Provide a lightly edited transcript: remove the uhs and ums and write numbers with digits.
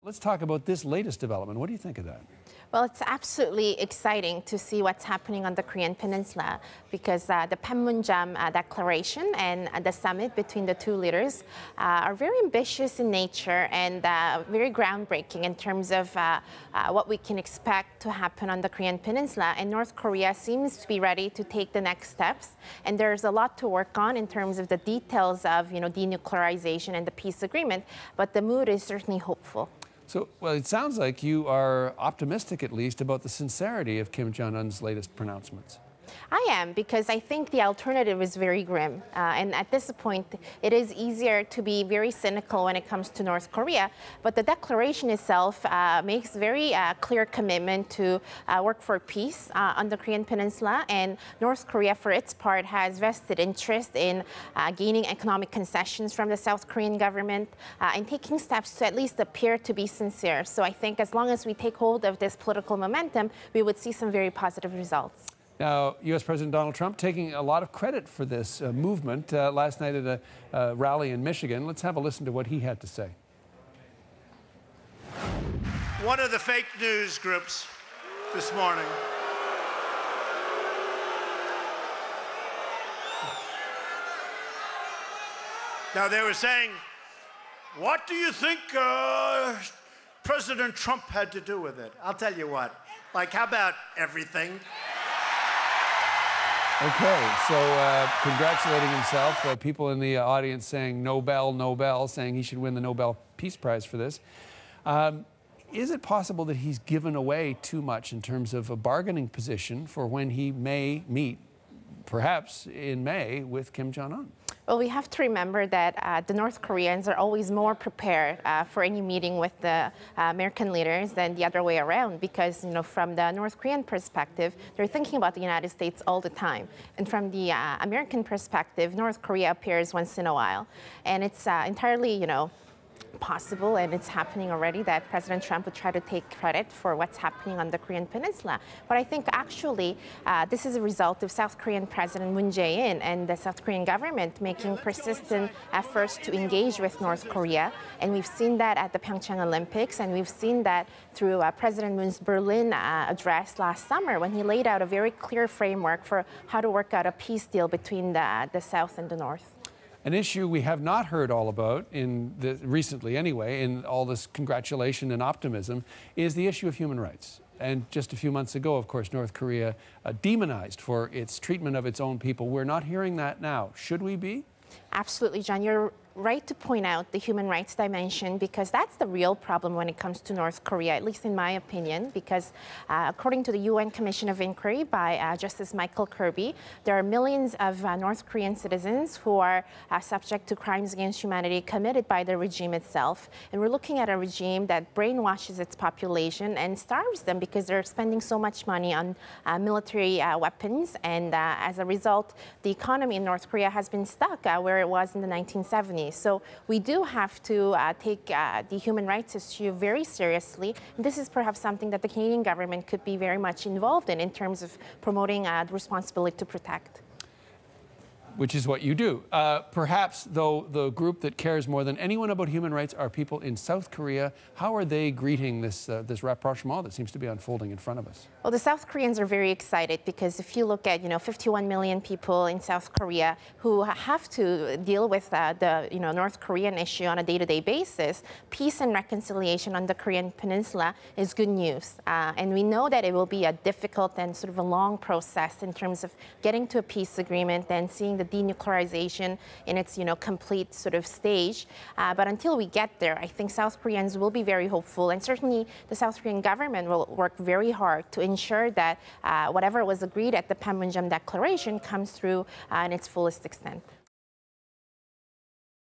Let's talk about this latest development. What do you think of that? Well, it's absolutely exciting to see what's happening on the Korean Peninsula because the Panmunjom Declaration and the summit between the two leaders are very ambitious in nature and very groundbreaking in terms of what we can expect to happen on the Korean Peninsula. And North Korea seems to be ready to take the next steps. And there's a lot to work on in terms of the details of, denuclearization and the peace agreement. But the mood is certainly hopeful. So, well, it sounds like you are optimistic, at least, about the sincerity of Kim Jong-un's latest pronouncements. I am, because I think the alternative is very grim. And at this point, it is easier to be very cynical when it comes to North Korea. But the declaration itself makes very clear commitment to work for peace on the Korean Peninsula. And North Korea, for its part, has vested interest in gaining economic concessions from the South Korean government and taking steps to at least appear to be sincere. So I think as long as we take hold of this political momentum, we would see some very positive results. Now, U.S. President Donald Trump taking a lot of credit for this movement last night at a rally in Michigan. Let's have a listen to what he had to say. One of the fake news groups this morning now they were saying, what do you think President Trump had to do with it? I'll tell you what, like, how about everything? Okay, so congratulating himself. People in the audience saying Nobel, Nobel, saying he should win the Nobel Peace Prize for this. Is it possible that he's given away too much in terms of a bargaining position for when he may meet, perhaps in May, with Kim Jong-un? Well, we have to remember that the North Koreans are always more prepared for any meeting with the American leaders than the other way around because, from the North Korean perspective, they're thinking about the United States all the time. And from the American perspective, North Korea appears once in a while. And it's entirely, possible, and it's happening already, that President Trump would try to take credit for what's happening on the Korean Peninsula. But I think actually this is a result of South Korean President Moon Jae-in and the South Korean government making persistent efforts to engage with North Korea. And we've seen that at the Pyeongchang Olympics, and we've seen that through President Moon's Berlin address last summer when he laid out a very clear framework for how to work out a peace deal between the South and the North. An issue we have not heard all about, recently anyway, in all this congratulation and optimism, is the issue of human rights. And just a few months ago, of course, North Korea demonized for its treatment of its own people. We're not hearing that now. Should we be? Absolutely, John. You're right to point out the human rights dimension because that's the real problem when it comes to North Korea, at least in my opinion, because according to the UN Commission of Inquiry by Justice Michael Kirby, there are millions of North Korean citizens who are subject to crimes against humanity committed by the regime itself. And we're looking at a regime that brainwashes its population and starves them because they're spending so much money on military weapons. And as a result, the economy in North Korea has been stuck where it was in the 1970s. So we do have to take the human rights issue very seriously. And this is perhaps something that the Canadian government could be very much involved in terms of promoting the responsibility to protect. Which is what you do. Perhaps, though, the group that cares more than anyone about human rights are people in South Korea. How are they greeting this rapprochement that seems to be unfolding in front of us? Well, the South Koreans are very excited because if you look at, 51 million people in South Korea who have to deal with the North Korean issue on a day-to-day basis, peace and reconciliation on the Korean Peninsula is good news. And we know that it will be a difficult and sort of a long process in terms of getting to a peace agreement and seeing the denuclearization in its, complete sort of stage. But until we get there, I think South Koreans will be very hopeful, and certainly the South Korean government will work very hard to ensure that whatever was agreed at the Panmunjom Declaration comes through in its fullest extent.